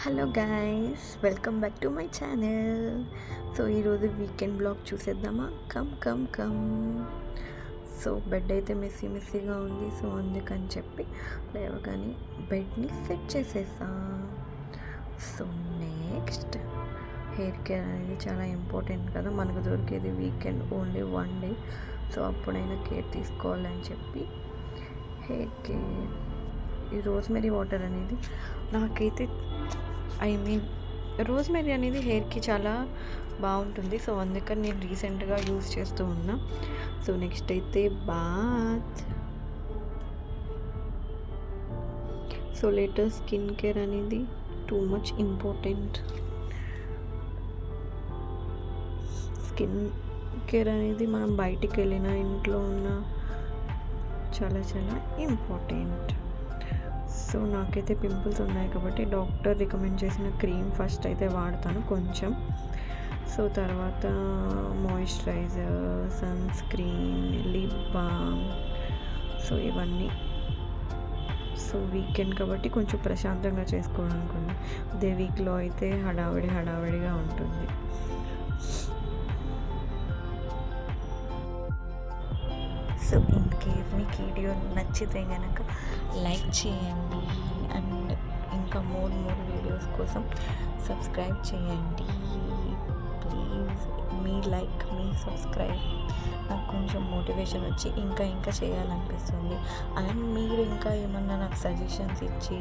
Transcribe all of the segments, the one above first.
Hello guys, welcome back to my channel. So ఈరోజు weekend blog చూసేద్దామా? Come come come. So bed అయితే మెస్సీగా ఉంది. సో అందుకని చెప్పి లేవగానే బెడ్ని సెట్ చేసేసా. సో నెక్స్ట్ హెయిర్ కేర్ అనేది చాలా ఇంపార్టెంట్ కదా, మనకు దొరికేది వీకెండ్ ఓన్లీ 1 డే. సో అప్పుడైనా కేర్ తీసుకోవాలని చెప్పి హెయిర్ కేర్, ఈ రోజ్మెరీ వాటర్ అనేది నాకైతే రోజ్మెరీ అనేది హెయిర్కి చాలా బాగుంటుంది. సో అందుకని నేను రీసెంట్గా యూజ్ చేస్తూ ఉన్నా. సో నెక్స్ట్ అయితే bath. So later skin care అనేది too much important. Skin care అనేది మనం బయటికి వెళ్ళినా ఇంట్లో ఉన్న చాలా ఇంపార్టెంట్. సో నాకైతే పింపుల్స్ ఉన్నాయి కాబట్టి డాక్టర్ రికమెండ్ చేసిన క్రీమ్ ఫస్ట్ అయితే వాడతాను కొంచెం. సో తర్వాత moisturiser, sunscreen, lip balm, so ఇవన్నీ. సో వీకెండ్ కాబట్టి కొంచెం ప్రశాంతంగా చేసుకోవడానికి ఉంది. అదే వీక్లో అయితే హడావిడిగా ఉంటుంది. సో ఇన్ కేస్ మీకు వీడియో నచ్చితే కనుక లైక్ చేయండి అండ్ ఇంకా మోర్ వీడియోస్ కోసం సబ్స్క్రైబ్ చేయండి please. Me like, me subscribe నాకు కొంచెం మోటివేషన్ వచ్చి ఇంకా చేయాలనిపిస్తుంది. అండ్ మీరు ఇంకా ఏమన్నా నాకు సజెషన్స్ ఇచ్చి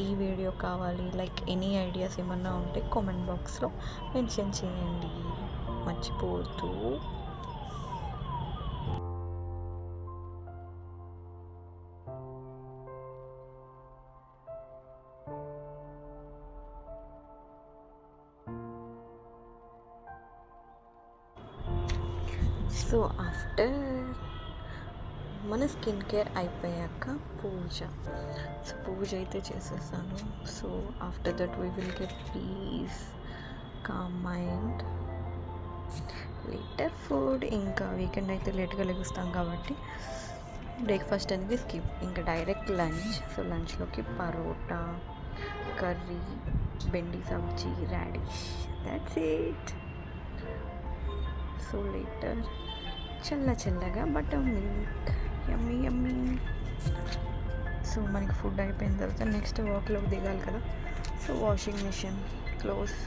ఈ వీడియో కావాలి లైక్ ఎనీ ఐడియాస్ ఏమన్నా ఉంటే కామెంట్ బాక్స్లో మెన్షన్ చేయండి మర్చిపోతూ. సో ఆఫ్టర్ మన స్కిన్ కేర్ అయిపోయాక పూజ అయితే చేసేసాను. So after that we will get peace, calm mind. Later food, ఇంకా వీకెండ్ అయితే లేట్గా లెగుస్తాం కాబట్టి బ్రేక్ఫాస్ట్ అనేది స్కిప్, ఇంకా డైరెక్ట్ లంచ్. సో లంచ్లోకి paratha, curry, bhindi sabzi, radish, that's it. So later చల్లగా బటర్ మిల్క్, యమ్మీ. సో మనకి ఫుడ్ అయిపోయిన తర్వాత నెక్స్ట్ వర్క్లోకి దిగాలి కదా. So washing machine, clothes,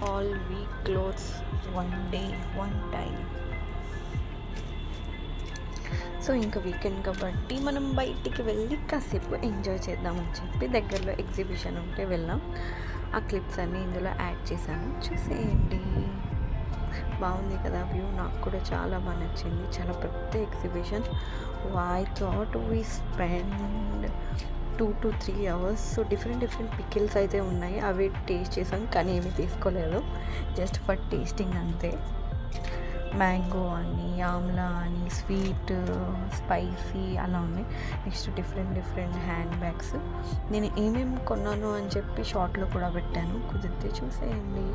all week clothes, 1 day 1 time. So ఇంకా వీకెండ్ కాబట్టి మనం బయటికి వెళ్ళి కాసేపు ఎంజాయ్ చేద్దామని చెప్పి దగ్గరలో ఎగ్జిబిషన్ ఉంటే వెళ్ళాం. ఆ క్లిప్స్ అన్నీ ఇందులో యాడ్ చేశాను, చూసేయండి. బాగుంది కదా వ్యూ, నాకు కూడా చాలా బాగా నచ్చింది. చాలా పెద్ద exhibition. I thought we spend 2 to 3 hours. So different pickles అయితే ఉన్నాయి, అవి టేస్ట్ చేసాం కానీ ఏమీ తీసుకోలేదు, జస్ట్ ఫర్ టేస్టింగ్ అంతే. మ్యాంగో అని, ఆమ్లా అని, స్వీట్, స్పైసీ అలా ఉన్నాయి. Next different hand bags. నేను ఏమేమి కొన్నాను అని చెప్పి షార్ట్లో కూడా పెట్టాను, కుదిరితే చూసేయండి.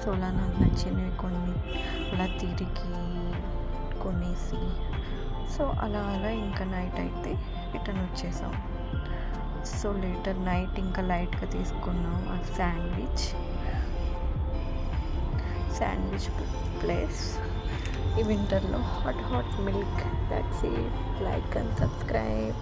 సో అలా నాకు నచ్చినవి కొన్ని అలా తిరిగి కొనేసి, సో అలా ఇంకా నైట్ అయితే రిటర్న్ వచ్చేసాం. సో లేటర్ నైట్ ఇంకా లైట్గా తీసుకున్నాం ఆ శాండ్విచ్ ప్లేస్. ఈ వింటర్లో hot milk. That's it. Like and subscribe.